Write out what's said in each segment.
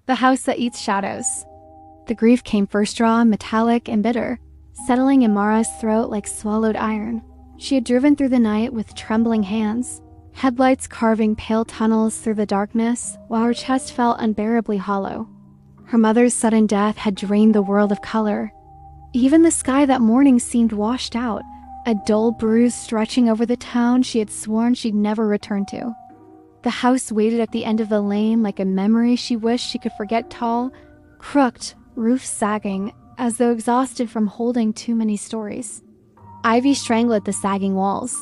The House That Eats Shadows. The grief came first raw, metallic, and bitter, settling in Mara's throat like swallowed iron. She had driven through the night with trembling hands, headlights carving pale tunnels through the darkness, while her chest felt unbearably hollow. Her mother's sudden death had drained the world of color. Even the sky that morning seemed washed out, a dull bruise stretching over the town she had sworn she'd never return to. The house waited at the end of the lane like a memory she wished she could forget, tall, crooked, roof sagging, as though exhausted from holding too many stories. Ivy strangled the sagging walls.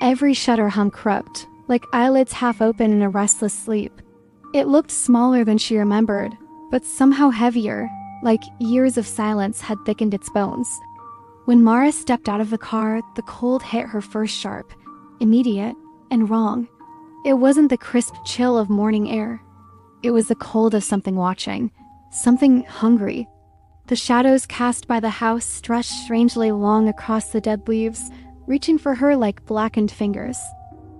Every shutter hung crooked, like eyelids half open in a restless sleep. It looked smaller than she remembered, but somehow heavier, like years of silence had thickened its bones. When Mara stepped out of the car, the cold hit her first sharp, immediate, and wrong. It wasn't the crisp chill of morning air. It was the cold of something watching, something hungry. The shadows cast by the house stretched strangely long across the dead leaves, reaching for her like blackened fingers.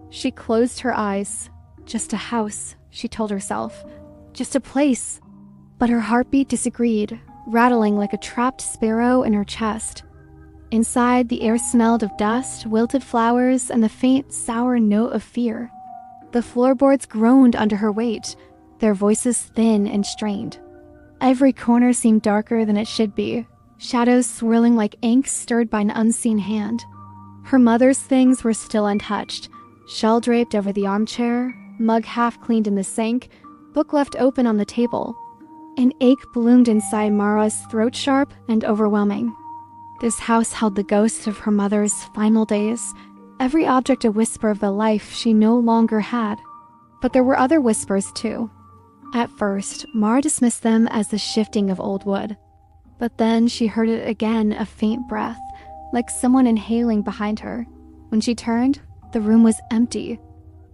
She closed her eyes. Just a house, she told herself. Just a place. But her heartbeat disagreed, rattling like a trapped sparrow in her chest. Inside, the air smelled of dust, wilted flowers, and the faint, sour note of fear. The floorboards groaned under her weight, their voices thin and strained. Every corner seemed darker than it should be, shadows swirling like ink stirred by an unseen hand. Her mother's things were still untouched, shawl draped over the armchair, mug half cleaned in the sink, book left open on the table. An ache bloomed inside Mara's throat, sharp and overwhelming. This house held the ghosts of her mother's final days, every object a whisper of the life she no longer had. But there were other whispers, too. At first, Mara dismissed them as the shifting of old wood. But then she heard it again, a faint breath, like someone inhaling behind her. When she turned, the room was empty,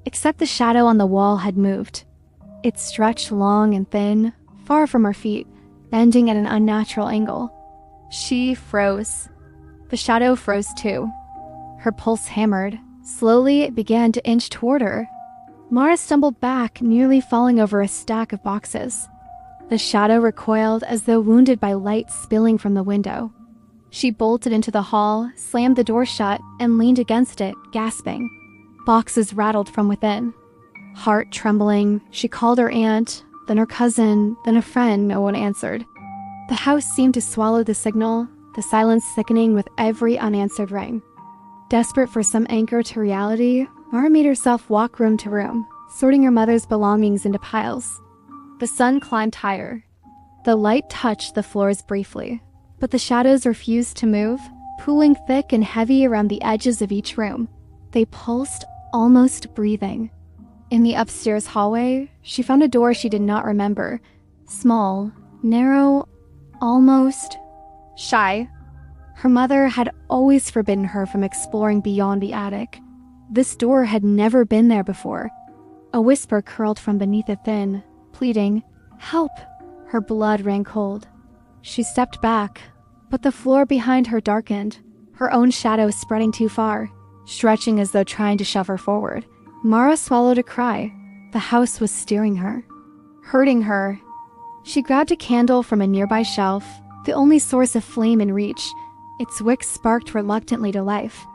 except the shadow on the wall had moved. It stretched long and thin, far from her feet, bending at an unnatural angle. She froze. The shadow froze too. Her pulse hammered. Slowly, it began to inch toward her. Mara stumbled back, nearly falling over a stack of boxes. The shadow recoiled as though wounded by light spilling from the window. She bolted into the hall, slammed the door shut, and leaned against it, gasping. Boxes rattled from within. Heart trembling, she called her aunt, then her cousin, then a friend. No one answered. The house seemed to swallow the signal, the silence thickening with every unanswered ring. Desperate for some anchor to reality, Mara made herself walk room to room, sorting her mother's belongings into piles. The sun climbed higher. The light touched the floors briefly, but the shadows refused to move, pooling thick and heavy around the edges of each room. They pulsed, almost breathing. In the upstairs hallway, she found a door she did not remember. Small, narrow, almost shy. Her mother had always forbidden her from exploring beyond the attic. This door had never been there before. A whisper curled from beneath it thin, pleading, "Help!" Her blood ran cold. She stepped back, but the floor behind her darkened, her own shadow spreading too far, stretching as though trying to shove her forward. Mara swallowed a cry. The house was steering her, hurting her. She grabbed a candle from a nearby shelf, the only source of flame in reach. Its wick sparked reluctantly to life.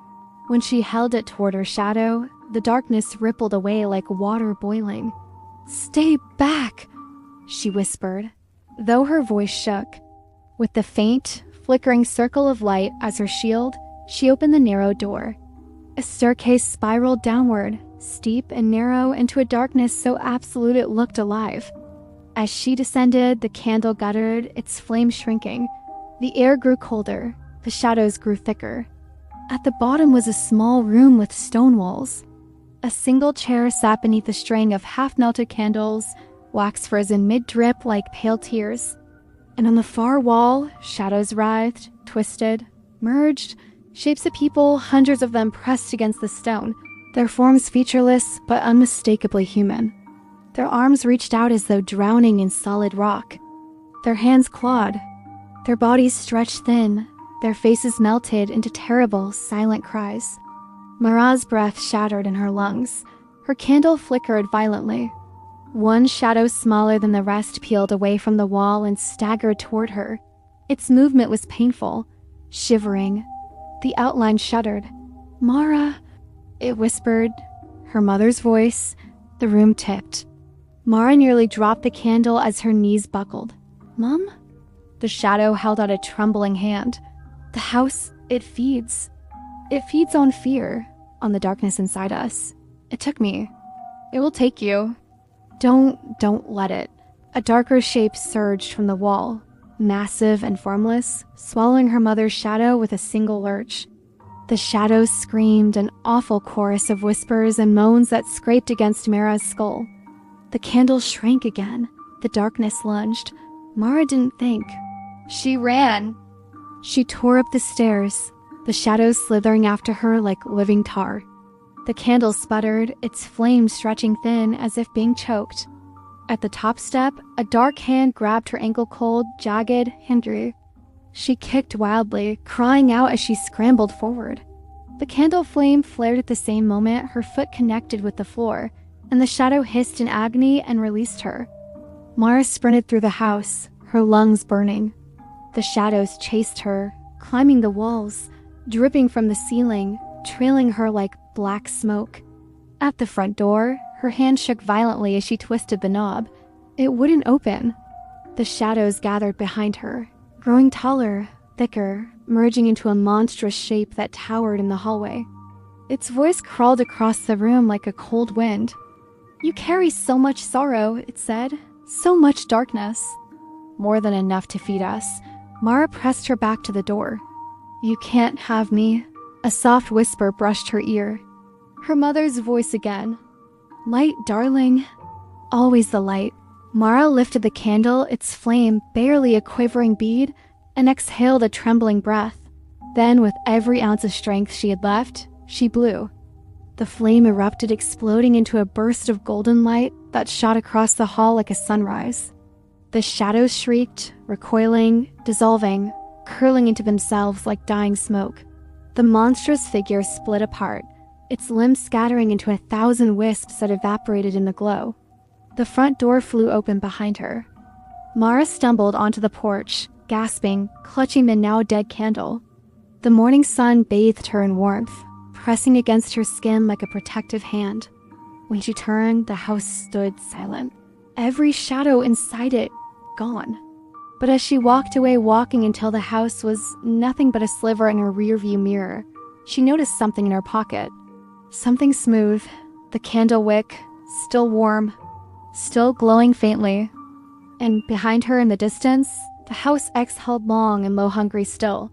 When she held it toward her shadow, the darkness rippled away like water boiling. "Stay back," she whispered, though her voice shook. With the faint, flickering circle of light as her shield, she opened the narrow door. A staircase spiraled downward, steep and narrow, into a darkness so absolute it looked alive. As she descended, the candle guttered, its flame shrinking. The air grew colder. The shadows grew thicker. At the bottom was a small room with stone walls. A single chair sat beneath a string of half-melted candles, wax frozen mid-drip like pale tears. And on the far wall, shadows writhed, twisted, merged, shapes of people, hundreds of them pressed against the stone, their forms featureless but unmistakably human. Their arms reached out as though drowning in solid rock. Their hands clawed. Their bodies stretched thin. Their faces melted into terrible, silent cries. Mara's breath shattered in her lungs. Her candle flickered violently. One shadow smaller than the rest peeled away from the wall and staggered toward her. Its movement was painful, shivering. The outline shuddered. "Mara," it whispered. Her mother's voice. The room tipped. Mara nearly dropped the candle as her knees buckled. "Mom?" The shadow held out a trembling hand. "The house, it feeds. It feeds on fear, on the darkness inside us. It took me. It will take you. Don't let it." A darker shape surged from the wall, massive and formless, swallowing her mother's shadow with a single lurch. The shadow screamed, an awful chorus of whispers and moans that scraped against Mara's skull. The candle shrank again. The darkness lunged. Mara didn't think. She ran. She tore up the stairs, the shadows slithering after her like living tar. The candle sputtered, its flame stretching thin as if being choked. At the top step, a dark hand grabbed her ankle-cold, jagged Henry. She kicked wildly, crying out as she scrambled forward. The candle flame flared at the same moment her foot connected with the floor, and the shadow hissed in agony and released her. Mara sprinted through the house, her lungs burning. The shadows chased her, climbing the walls, dripping from the ceiling, trailing her like black smoke. At the front door, her hand shook violently as she twisted the knob. It wouldn't open. The shadows gathered behind her, growing taller, thicker, merging into a monstrous shape that towered in the hallway. Its voice crawled across the room like a cold wind. "You carry so much sorrow," it said. "So much darkness." "More than enough to feed us." Mara pressed her back to the door. "You can't have me." A soft whisper brushed her ear. Her mother's voice again. "Light, darling." Always the light. Mara lifted the candle, its flame barely a quivering bead, and exhaled a trembling breath. Then, with every ounce of strength she had left, she blew. The flame erupted, exploding into a burst of golden light that shot across the hall like a sunrise. The shadows shrieked, recoiling, dissolving, curling into themselves like dying smoke. The monstrous figure split apart, its limbs scattering into 1,000 wisps that evaporated in the glow. The front door flew open behind her. Mara stumbled onto the porch, gasping, clutching the now dead candle. The morning sun bathed her in warmth, pressing against her skin like a protective hand. When she turned, the house stood silent. Every shadow inside it, gone. But as she walked away, walking until the house was nothing but a sliver in her rearview mirror, she noticed something in her pocket. Something smooth, the candle wick, still warm, still glowing faintly. And behind her in the distance, the house exhaled long and low-hungry still.